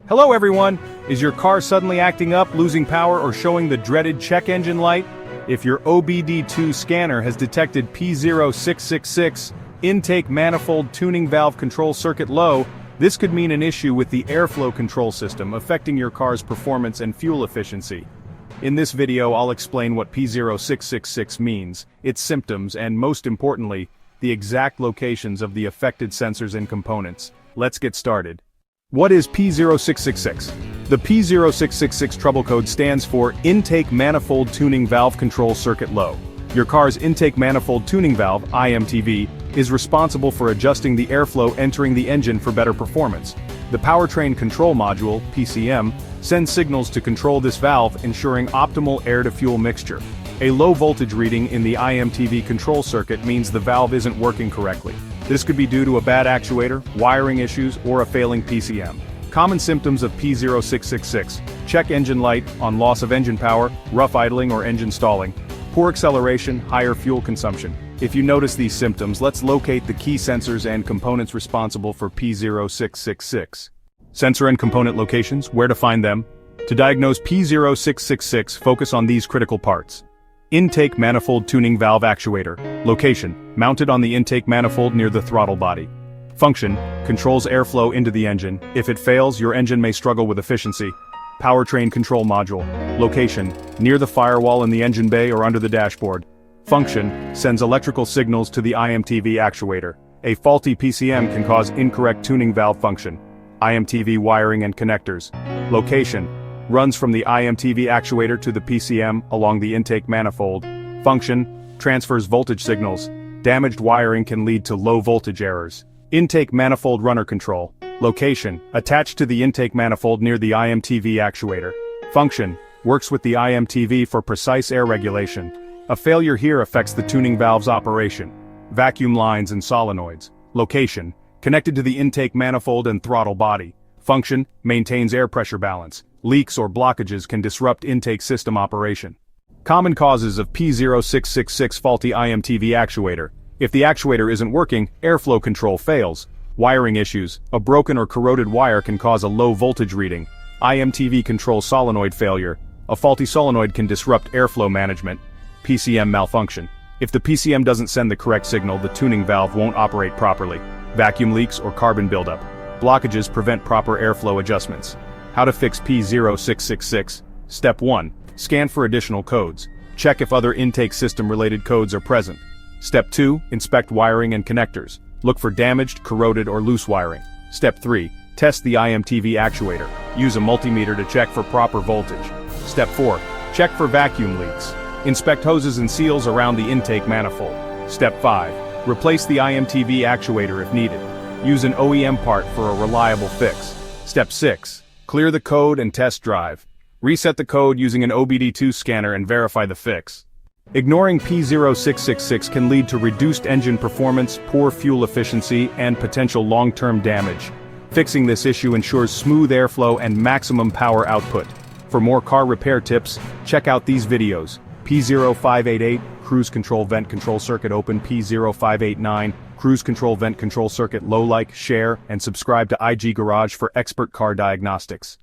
Hello everyone! Is your car suddenly acting up, losing power, or showing the dreaded check engine light? If your OBD-II scanner has detected P0666, intake manifold tuning valve control circuit low, this could mean an issue with the airflow control system affecting your car's performance and fuel efficiency. In this video I'll explain what P0666 means, its symptoms, and most importantly, the exact locations of the affected sensors and components. Let's get started. What is P0666? The P0666 trouble code stands for Intake Manifold Tuning Valve Control Circuit Low. Your car's intake manifold tuning valve, IMTV, is responsible for adjusting the airflow entering the engine for better performance. The Powertrain Control Module, PCM, sends signals to control this valve, ensuring optimal air-to-fuel mixture. A low voltage reading in the IMTV control circuit means the valve isn't working correctly. This could be due to a bad actuator, wiring issues, or a failing PCM. Common symptoms of P0666: check engine light on loss of engine power, rough idling or engine stalling, poor acceleration, higher fuel consumption. If you notice these symptoms, let's locate the key sensors and components responsible for P0666. Sensor and component locations, where to find them? To diagnose P0666, focus on these critical parts. Intake manifold tuning valve actuator. Location: mounted on the intake manifold near the throttle body. Function: controls airflow into the engine. If it fails, your engine may struggle with efficiency. Powertrain Control Module. Location: near the firewall in the engine bay or under the dashboard. Function: sends electrical signals to the IMTV actuator. A faulty PCM can cause incorrect tuning valve function. IMTV wiring and connectors. Location: runs from the IMTV actuator to the PCM along the intake manifold. Function: transfers voltage signals. Damaged wiring can lead to low voltage errors. Intake manifold runner control. Location: attached to the intake manifold near the IMTV actuator. Function: works with the IMTV for precise air regulation. A failure here affects the tuning valve's operation. Vacuum lines and solenoids. Location: connected to the intake manifold and throttle body. Function: maintains air pressure balance. Leaks or blockages can disrupt intake system operation. Common causes of P0666 faulty IMTV actuator. If the actuator isn't working, airflow control fails. Wiring issues: a broken or corroded wire can cause a low voltage reading. IMTV control solenoid failure. A faulty solenoid can disrupt airflow management. PCM malfunction. If the PCM doesn't send the correct signal, the tuning valve won't operate properly. Vacuum leaks or carbon buildup. Blockages prevent proper airflow adjustments. How to fix P0666. Step 1. Scan for additional codes. Check if other intake system-related codes are present. Step 2. Inspect wiring and connectors. Look for damaged, corroded, or loose wiring. Step 3. Test the IMTV actuator. Use a multimeter to check for proper voltage. Step 4. Check for vacuum leaks. Inspect hoses and seals around the intake manifold. Step 5. Replace the IMTV actuator if needed. Use an OEM part for a reliable fix. Step 6. Clear the code and test drive. Reset the code using an OBD-II scanner and verify the fix. Ignoring P0666 can lead to reduced engine performance, poor fuel efficiency, and potential long-term damage. Fixing this issue ensures smooth airflow and maximum power output. For more car repair tips, check out these videos. P0588, Cruise Control Vent Control Circuit Open. P0589, Cruise Control Vent Control Circuit Low. Like, share, and subscribe to IG Garage for expert car diagnostics.